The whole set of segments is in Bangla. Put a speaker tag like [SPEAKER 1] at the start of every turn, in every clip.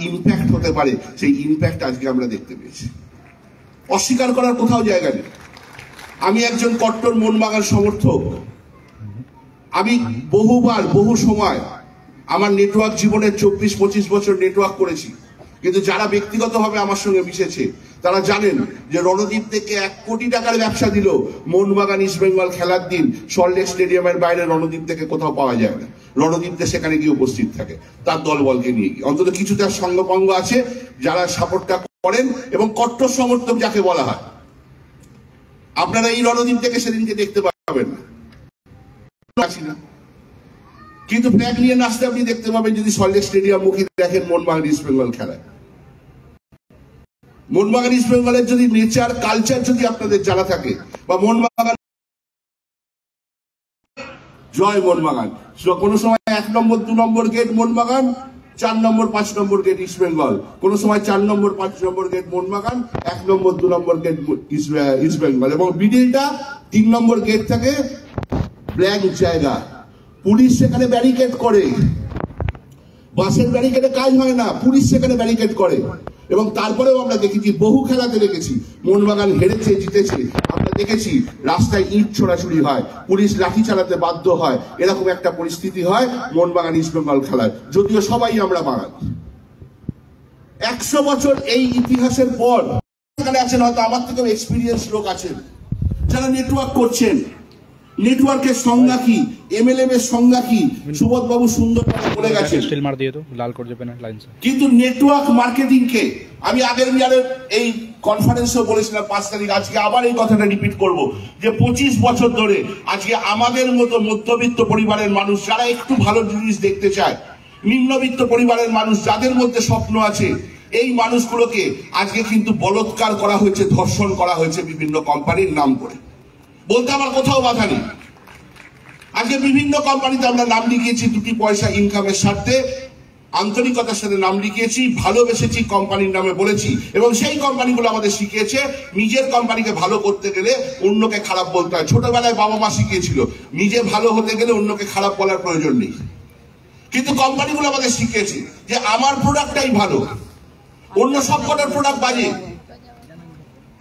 [SPEAKER 1] ইম্প্যাক্ট হতে পারে, সেই ইম্প্যাক্ট আজকে আমরা দেখতে পেয়েছি। অস্বীকার করার কোথাও জায়গা নেই। আমি একজন কট্টর মোহনবাগান সমর্থক। আমি বহুবার বহু সময় আমার নেটওয়ার্ক জীবনে 24-25 বছর নেটওয়ার্ক করেছি, কিন্তু যারা ব্যক্তিগতভাবে আমার সঙ্গে মিশেছে তারা জানেন যে রণদ্বীপ থেকে 1 কোটি টাকার ব্যবসা দিল মোহনবাগান ইস্ট বেঙ্গল খেলার দিন সল্টলেক স্টেডিয়ামের বাইরে রণদ্বীপ থেকে কোথাও পাওয়া যায় না। রণদ্বীপতে সেখানে গিয়ে উপস্থিত থাকে তার দলবলকে নিয়ে গিয়ে। অন্তত কিছু তার সঙ্গপঙ্গ আছে যারা সাপোর্টটা করেন এবং কট্টর সমর্থক যাকে বলা হয়। আপনারা এই রণদ্বীপ থেকে সেদিনকে দেখতে পাবেন না, কিন্তু ফ্ল্যাগ নিয়ে নাচতে আপনি দেখতে পাবেন যদি সল্টলেক স্টেডিয়াম মুখী দেখেন মোহনবাগান ইস্ট বেঙ্গল খেলায়। মোহনবাগান ইস্ট বেঙ্গলের যদি নেচার কালচার যদি আপনাদের জানা থাকে, বা মোহনবাগান জয় মোহনবাগান, কোনো সময় 1 নম্বর 2 নম্বর গেট মোহনবাগান, 4 নম্বর 5 নম্বর গেট ইস্ট বেঙ্গল, কোনো সময় 4 নম্বর 5 নম্বর গেট মোহনবাগান, 1 নম্বর 2 নম্বর গেট ইস্ট বেঙ্গল, এবং মিডিলটা 3 নম্বর গেট থাকে ব্ল্যাঙ্ক জায়গা। পুলিশ সেখানে ব্যারিকেড করে, বাসের ব্যারিকেডে কাজ হয় না, পুলিশ সেখানে ব্যারিকেড করে। এবং তারপরেও আমরা দেখেছি, বহু খেলাতে দেখেছি মোহনবাগান হেরেছে জিতেছে, আমরা দেখেছি রাস্তায় ইট ছোড়াছুড়ি হয়, পুলিশ লাঠি চালাতে বাধ্য হয়, এরকম একটা পরিস্থিতি হয় মোহনবাগান ইস্ট বেঙ্গল খেলায়। যদিও সবাই আমরা বাঙালি। 100 বছর এই ইতিহাসের পর এখানে আছেন, হয়তো আমার থেকেও এক্সপিরিয়েন্স লোক আছেন যারা নেটওয়ার্ক করছেন। নেটওয়ার্কের সংজ্ঞা কি, এমএলএম এর সংজ্ঞা কি, সুবোধ বাবু সুন্দর বলে গেছেন। কিন্তু নেটওয়ার্ক মার্কেটিং কে আমি আগের ইয়ারের এই কনফারেন্সেও বলেছিলাম 5 তারিখ, আজকে আবার এই কথাটা রিপিট করব যে 25 বছর ধরে আজকে আমাদের মতো মধ্যবিত্ত পরিবারের মানুষ যারা একটু ভালো জিনিস দেখতে চায়, নিম্নবিত্ত পরিবারের মানুষ যাদের মধ্যে স্বপ্ন আছে, এই মানুষগুলোকে আজকে কিন্তু বলৎকার করা হয়েছে, ধর্ষণ করা হয়েছে বিভিন্ন কোম্পানির নাম করে। বলতে আমার কোথাও বাধা নেই। আজকে বিভিন্ন কোম্পানিতে আমরা নাম লিখিয়েছি 2 পয়সা ইনকামের স্বার্থে, আন্তরিকতার সাথে নাম লিখিয়েছি, ভালোবেসেছি, কোম্পানির নামে বলেছি, এবং সেই কোম্পানিগুলো আমাদের শিখিয়েছে নিজের কোম্পানিকে ভালো করতে গেলে অন্যকে খারাপ বলতে হয়। ছোটবেলায় বাবা মা শিখিয়েছিল নিজে ভালো হতে গেলে অন্যকে খারাপ বলার প্রয়োজন নেই, কিন্তু কোম্পানিগুলো আমাদের শিখিয়েছে যে আমার প্রোডাক্টটাই ভালো, অন্য সব কটার প্রোডাক্ট বাজে,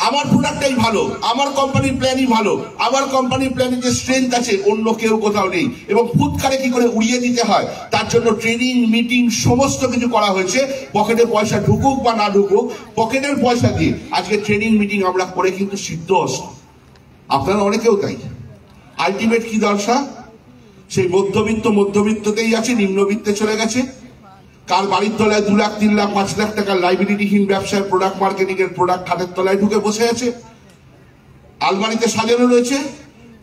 [SPEAKER 1] আমার প্রোডাক্টটাই ভালো, আমার কোম্পানির প্ল্যানই ভালো, আমার কোম্পানির প্ল্যানে যে স্ট্রেংথ আছে অন্য কেউ কোথাও নেই, এবং ফুৎকারে কি করে উড়িয়ে দিতে হয় তার জন্য ট্রেনিং মিটিং সমস্ত কিছু করা হয়েছে। পকেটে পয়সা ঢুকুক বা না ঢুকুক, পকেটের পয়সা দিয়ে আজকে ট্রেনিং মিটিং আমরা করে কিন্তু সিদ্ধ হস্ত, আপনারা অনেকেও তাই। আলটিমেট কি দশা, সেই মধ্যবিত্ততেই আছে, নিম্নবিত্তে চলে গেছে। কার বাড়ির তলায় 2 লাখ 3 লাখ 5 লাখ টাকার লাইবিলিটিহীন ব্যবসায় প্রোডাক্ট মার্কেটিং এর প্রোডাক্ট খাটের তলায় ঢুকে বসে আছে, আলমারিতে সাজানো রয়েছে।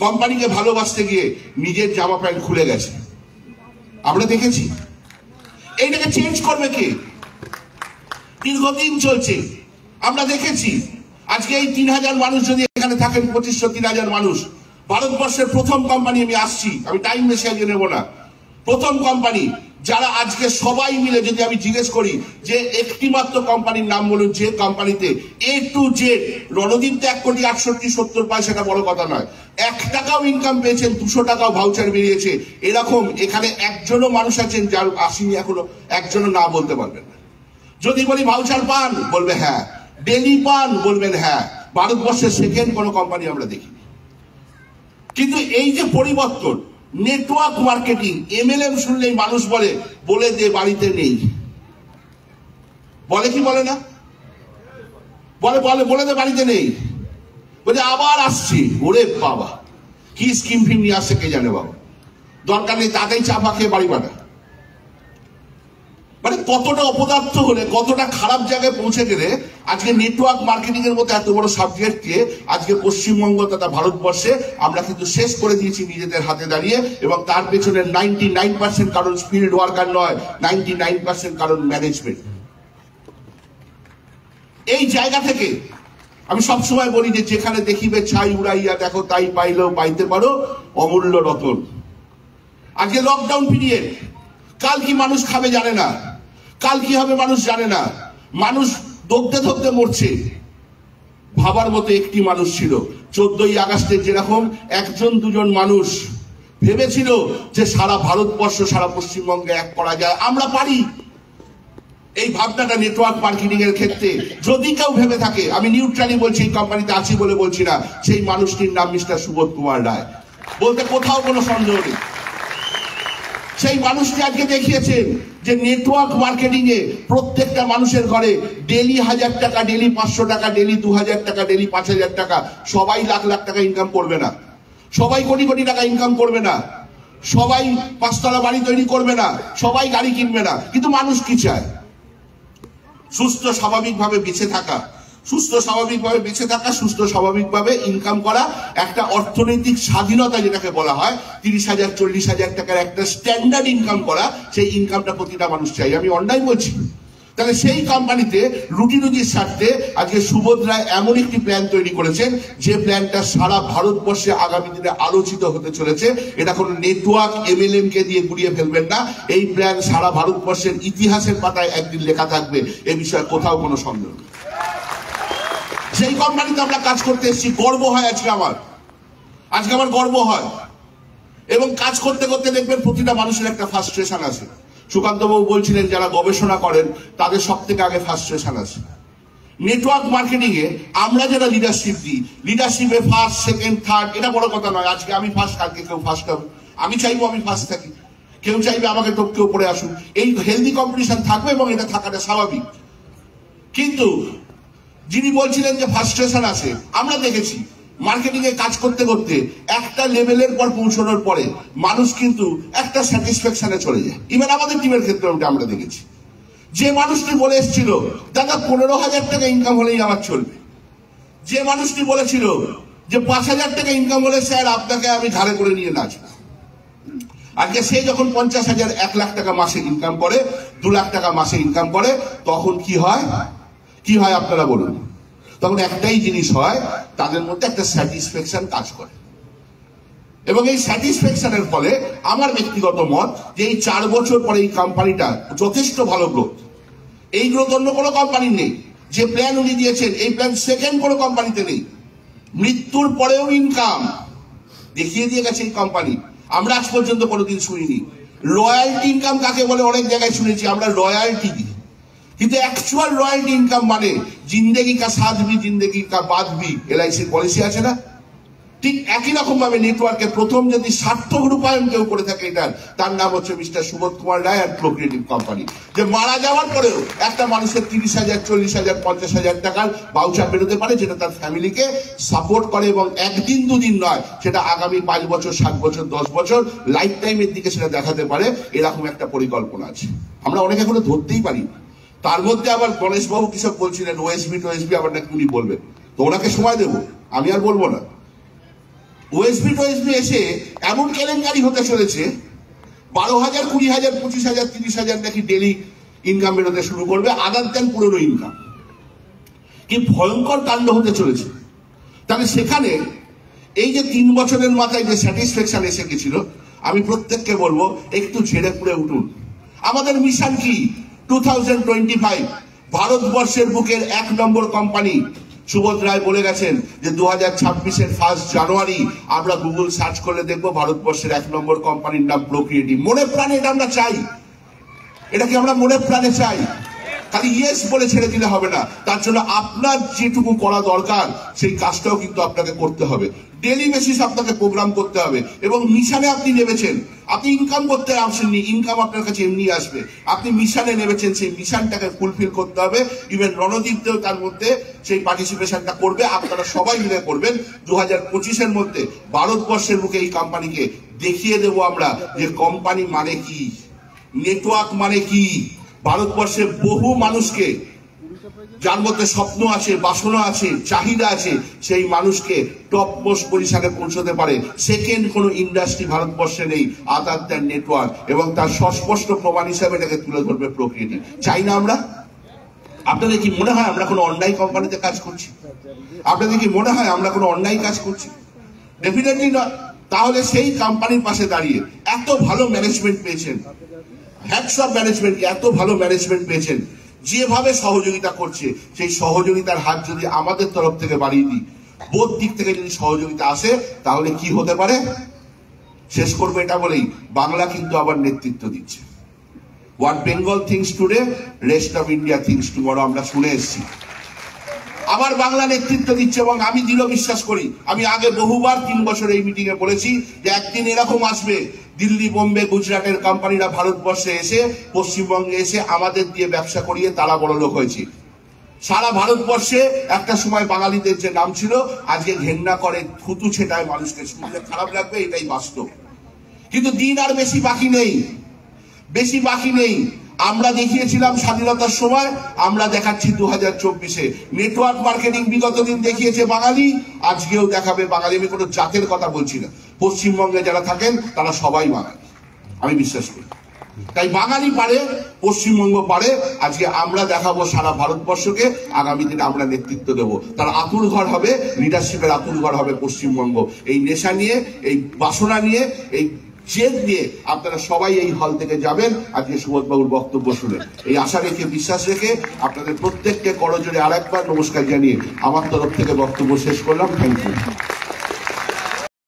[SPEAKER 1] কোম্পানিকে ভালোবাসতে গিয়ে নিজের জামা প্যান্ট খুলে গেছে, আমরা দেখেছি। এইটাকে চেঞ্জ করবে কে? দীর্ঘদিন চলছে, আমরা দেখেছি। আজকে এই 3000 মানুষ যদি এখানে থাকেন, 2500-3000 মানুষ, ভারতবর্ষের প্রথম কোম্পানি, আমি আসছি, আমি টাইম বেশি আগে নেব না, প্রথম কোম্পানি যারা আজকে সবাই মিলে, যদি আমি জিজ্ঞেস করি যে একটি মাত্র কোম্পানির নাম বলুন যে কোম্পানিতে A to Z, রণদ্বীপতে 1,68,70 সেটা বড় কথা নয়, 1 টাকাও ইনকাম পেয়েছেন, 200 টাকাও ভাউচার বেরিয়েছে, এরকম এখানে একজনও মানুষ আছেন যার আসেনি এখনো, একজনও না বলতে পারবেন না। যদি বলি ভাউচার পান, বলবে হ্যাঁ, ডেলি পান, বলবেন হ্যাঁ। ভারতবর্ষের সেকেন্ড কোনো কোম্পানি আমরা দেখি। কিন্তু এই যে পরিবর্তন, নেটওয়ার্ক মার্কেটিং, এমএলএম শুনলেই মানুষ বলে যে বাড়িতে নেই, বলে কি বলে না, বলে যে বাড়িতে নেই, বলে আবার আসছি। ওরে বাবা, কি স্কিম ফিম নিয়ে আসছে কে জানে বাবা, দরকার নেই, তাতেই চাপা খেয়ে বাড়ি বানা। মানে কতটা অপদার্থ হলে, কতটা খারাপ জায়গায় পৌঁছে গেলে আজকে নেটওয়ার্ক মার্কেটিং এর মতো এত বড় সাবজেক্টকে আজকে পশ্চিমবঙ্গ তথা ভারতবর্ষে আমরা কিন্তু শেষ করে দিয়েছি নিজেদের হাতে দাঁড়িয়ে। এবং তার পেছনে 99% কারণ স্কিলড ওয়ার্কার নয়, 99% কারণ ম্যানেজমেন্ট। এই জায়গা থেকে আমি সবসময় বলি যে যেখানে দেখিবে ছাই উড়াইয়া দেখো তাই পাইলেও পাইতে পারো অমূল্য রতন। আজকে লকডাউন পিরিয়ড, কাল কি মানুষ খাবে জানে না, কাল কি হবে মানুষ জানে না, মানুষ দগ্ধে দগ্ধে মরছে। ভাবার মতো একটি মানুষ ছিল 14ই আগস্টে, যেরকম 1-2 মানুষ ভেবেছিল যে সারা ভারতবর্ষ, সারা পশ্চিমবঙ্গে এক করা যায়, আমরা পারি। এই ভাবনাটা নেটওয়ার্ক মার্কেটিং এর ক্ষেত্রে যদি কেউ ভেবে থাকে, আমি নিউট্রালি বলছি, এই কোম্পানিতে আছি বলে বলছি না, সেই মানুষটির নাম মিস্টার সুবোধ কুমার রায়, বলতে কোথাও কোনো সন্দেহ নেই। সেই মানুষটি আজকে দেখিয়েছেন যে নেটওয়ার্ক মার্কেটিং এ প্রত্যেকটা মানুষের ঘরে ডেলি 1000 টাকা, ডেলি 500 টাকা, ডেলি 2000 টাকা, ডেলি 5000 টাকা, সবাই লাখ লাখ টাকা ইনকাম করবে না, সবাই কোটি কোটি টাকা ইনকাম করবে না, সবাই 5 তলা বাড়ি তৈরি করবে না, সবাই গাড়ি কিনবে না, কিন্তু মানুষ কি চায়? সুস্থ স্বাভাবিকভাবে বেঁচে থাকা, সুস্থ স্বাভাবিকভাবে বেঁচে থাকা, সুস্থ স্বাভাবিকভাবে ইনকাম করা, একটা অর্থনৈতিক স্বাধীনতা যেটাকে বলা হয়, 30,000 40,000 টাকার একটা স্ট্যান্ডার্ড ইনকাম করা, সেই ইনকামটা প্রতিটা মানুষ চাই। আমি অন্যায় বলছি? তাহলে সেই কোম্পানিতে রুটি রুজির স্বার্থে আজকে সুবোধ রায় এমন একটি প্ল্যান তৈরি করেছেন, যে প্ল্যানটা সারা ভারতবর্ষে আগামী দিনে আলোচিত হতে চলেছে। এটা কোনো নেটওয়ার্ক MLM কে দিয়ে গুড়িয়ে ফেলবেন না, এই প্ল্যান সারা ভারতবর্ষের ইতিহাসের পাতায় একদিন লেখা থাকবে, এ বিষয়ে কোথাও কোনো সন্দেহ নেই। সেই কোম্পানিতে আমরা কাজ করতে এসেছি, গর্ব হয় আজকে আমার গর্ব হয়। এবং কাজ করতে করতে দেখবেন প্রতিটা মানুষের একটা ফ্রাস্ট্রেশন আছে। সুকান্তবাবু বলছিলেন যারা গবেষণা করেন তাদের সব থেকে আগে ফ্রাস্ট্রেশন আছে। নেটওয়ার্ক মার্কেটিং এ আমরা যারা লিডারশিপ দিই, লিডারশিপে ফার্স্ট সেকেন্ড থার্ড এটা বড় কথা নয়। আজকে আমি ফার্স্ট, কালকে কেউ ফার্স্ট হবে, আমি চাইবো আমি ফার্স্ট থাকি, কেউ চাইবে আমাকে টপকেও পড়ে আসুন। এই হেলদি কম্পিটিশন থাকবে এবং এটা থাকাটা স্বাভাবিক। কিন্তু যিনি বলছিলেন যে ফ্রাস্ট্রেশন আছে, আমরা দেখেছি মার্কেটিং এ কাজ করতে করতে একটা লেভেলের পর পৌঁছানোর পরে মানুষ কিন্তু একটা স্যাটিসফ্যাকশনে চলে যায়। ইভেন আমাদের টিমের ক্ষেত্রে ওটা আমরা দেখেছি। যে মানুষটি বলে এসেছিল দাদা 15,000 টাকা ইনকাম হলেই আমার চলবে, যে মানুষটি বলেছিল যে 5,000 টাকা ইনকাম হলে স্যার আপনাকে আমি ঘাড়ে করে নিয়ে নাচবো, আজকে সে যখন 50,000 1 লাখ টাকা মাসে ইনকাম করে, 2 লাখ টাকা মাসে ইনকাম করে, তখন কি হয় আপনারা বলুন? তখন একটাই জিনিস হয়, তাদের মধ্যে একটা স্যাটিসফ্যাকশন কাজ করে। এবং এই স্যাটিসফ্যাকশনের ফলে আমার ব্যক্তিগত মত যে এই 4 বছর পরে এই কোম্পানিটা যথেষ্ট ভালো গ্রোথ, এই গ্রোথ অন্য কোনো কোম্পানির নেই। যে প্ল্যান উনি দিয়েছেন এই প্ল্যান সেকেন্ড কোনো কোম্পানিতে নেই। মৃত্যুর পরেও ইনকাম দেখিয়ে দিয়ে গেছে এই কোম্পানি, আমরা আজ পর্যন্ত কোনোদিন শুনিনি। রয়্যালটি ইনকাম কাকে বলে অনেক জায়গায় শুনেছি আমরা, রয়্যালটি দিই, কিন্তু অ্যাকচুয়াল রয়্যালটি ইনকাম মানে জিন্দেগি কা সাথ ভি জিন্দেগি কা বাদ ভি, LICর পলিসি আছে না? ঠিক একই রকম ভাবে নেটওয়ার্কে প্রথম যদি সার্থক রূপায়ণ কেউ করে থাকে এটার, তার নাম হচ্ছে মিস্টার সুবোধ কুমার রায় আর প্রো ক্রিয়েটিভ কোম্পানি। যে মারা যাওয়ার পরেও একটা মানুষের 30,000 40,000 50,000 টাকার ভাউচার বেরোতে পারে, যেটা তার ফ্যামিলিকে সাপোর্ট করে, এবং একদিন দুদিন নয়, সেটা আগামী 5 বছর 7 বছর 10 বছর লাইফ টাইমের দিকে সেটা দেখাতে পারে। এরকম একটা পরিকল্পনা আছে, আমরা অনেক এখনো ধরতেই পারি। তার মধ্যে আবার গণেশবাবু কিসব বলছিলেন ওএসবি টোএসবি, আবার নাকি উনি বলবেন, তো ওনাকে সময় দেবো, আমি আর বলবো না। ওএসবি টোএসবি এসে এমন কেলেঙ্কারি হতে চলেছে, 12,000 20,000 25,000 30,000 নাকি ডেলি ইনকাম বেরোতে শুরু করবে, আদার দেন পুরনো ইনকাম। কি ভয়ঙ্কর কাণ্ড হতে চলেছে। তাহলে সেখানে এই যে 3 বছরের মাথায় যে স্যাটিসফ্যাকশন এসে গেছিল, আমি প্রত্যেককে বলবো একটু ঝেড়ে পুড়ে উঠুন। আমাদের মিশন কি? 2025 ভারতবর্ষের বুকের 1 নম্বর কোম্পানি। সুবোধ রায় বলে গেছেন যে 2026-এর 1 জানুয়ারি আমরা গুগল সার্চ করলে দেখবো ভারতবর্ষের 1 নম্বর কোম্পানির নাম প্রো ক্রিয়েটিভ। মনে প্রাণে এটা আমরা চাই, এটা কি আমরা মনে প্রাণে চাই? খালি ইয়েস বলে ছেড়ে দিলে হবে না, তার জন্য আপনার যেটুকু করা দরকার সেই কাজটাও কিন্তু আপনাকে করতে হবে। ডেলি বেসিস আপনাকে প্রোগ্রাম করতে হবে। এবং মিশনে আপনি নেমেছেন, আপনি ইনকাম করতে আসেননি, ইনকাম আপনার কাছে এমনি আসবে। আপনি মিশনে নেমেছেন, সেই মিশনটাকে ফুলফিল করতে হবে। ইভেন রণদীপদেও তার মধ্যে সেই পার্টিসিপেশনটা করবে, আপনারা সবাই মিলে করবেন। 2025-এর মধ্যে ভারতবর্ষের মুখে এই কোম্পানিকে দেখিয়ে দেবো আমরা যে কোম্পানি মানে কি, নেটওয়ার্ক মানে কি। ভারতবর্ষের বহু মানুষকে, যার মধ্যে স্বপ্ন আছে, বাসনা আছে, চাহিদা আছে, সেই মানুষকে টপ মোস্ট পজিশনে পৌঁছতে পারে সেকেন্ড কোনো ইন্ডাস্ট্রি ভারতবর্ষে নেই আদার দ্যান নেটওয়ার্ক। এবং তার সস্পষ্ট প্রমাণ হিসাবে এটাকে তুলে ধরবে প্রো ক্রিয়েটিভ। চাই না আমরা? আপনাদের কি মনে হয় আমরা কোনো অন্যায় কোম্পানিতে কাজ করছি? আপনাদের কি মনে হয় আমরা কোনো অন্যায় কাজ করছি? ডেফিনেটলি নয়। তাহলে সেই কোম্পানির পাশে দাঁড়িয়ে এত ভালো ম্যানেজমেন্ট পেয়েছেন, হ্যাটস অফ ম্যানেজমেন্টকে, এত ভালো ম্যানেজমেন্ট পেয়েছেন, যেভাবে সহযোগিতা করছে, সেই সহযোগিতার হাত যদি আমাদের তরফ থেকে বাড়িয়ে দিই, বোধ দিক থেকে যদি সহযোগিতা আসে, তাহলে কি হতে পারে? শেষ করবো এটা বলেই, বাংলা কিন্তু আবার নেতৃত্ব দিচ্ছে। What Bengal things today, rest of India things tomorrow আমরা শুনে এসেছি। আমার বাংলা নেতৃত্ব দিচ্ছে এবং আমি দৃঢ় বিশ্বাস করি, আমি আগে বহুবার 3 বছর এই মিটিং এ বলেছি যে একদিন এরকম আসবে দিল্লি, বোম্বে, গুজরাটের কোম্পানিরা ভারতবর্ষে এসে, পশ্চিমবঙ্গে এসে আমাদের দিয়ে ব্যবসা করিয়ে তারা বড় লোক হয়েছে। সারা ভারতবর্ষে একটা সময় বাঙালিদের যে নাম ছিল, আজকে ঘেন্না করে, থুতু ছেটায় মানুষকে, শুনলে খারাপ লাগবে, এটাই বাস্তব। কিন্তু দিন আর বেশি বাকি নেই, বেশি বাকি নেই। আমরা দেখিয়েছিলাম স্বাধীনতার সময়, আমরা দেখাচ্ছি 2024-এ। নেটওয়ার্ক মার্কেটিং বিগত দিন দেখিয়েছে বাঙালি, আজকেও দেখাবে বাঙালি। আমি কোনো জাতের কথা বলছি না, পশ্চিমবঙ্গে যারা থাকেন তারা সবাই বাঙালি, আমি বিশ্বাস করি। তাই বাঙালি পারে, পশ্চিমবঙ্গ পারে। আজকে আমরা দেখাবো সারা ভারতবর্ষকে, আগামী দিনে আমরা নেতৃত্ব দেব। তার আতুর ঘর হবে, লিডারশিপের আতুর ঘর হবে পশ্চিমবঙ্গ। এই নেশা নিয়ে, এই বাসনা নিয়ে, এই জেদ নিয়ে আপনারা সবাই এই হল থেকে যাবেন আজকে সুবোধবাবুর বক্তব্য শুনে। এই আশা রেখে, বিশ্বাস রেখে আপনাদের প্রত্যেককে করজোড়ে আরেকবার নমস্কার জানিয়ে আমার তরফ থেকে বক্তব্য শেষ করলাম। Thank you.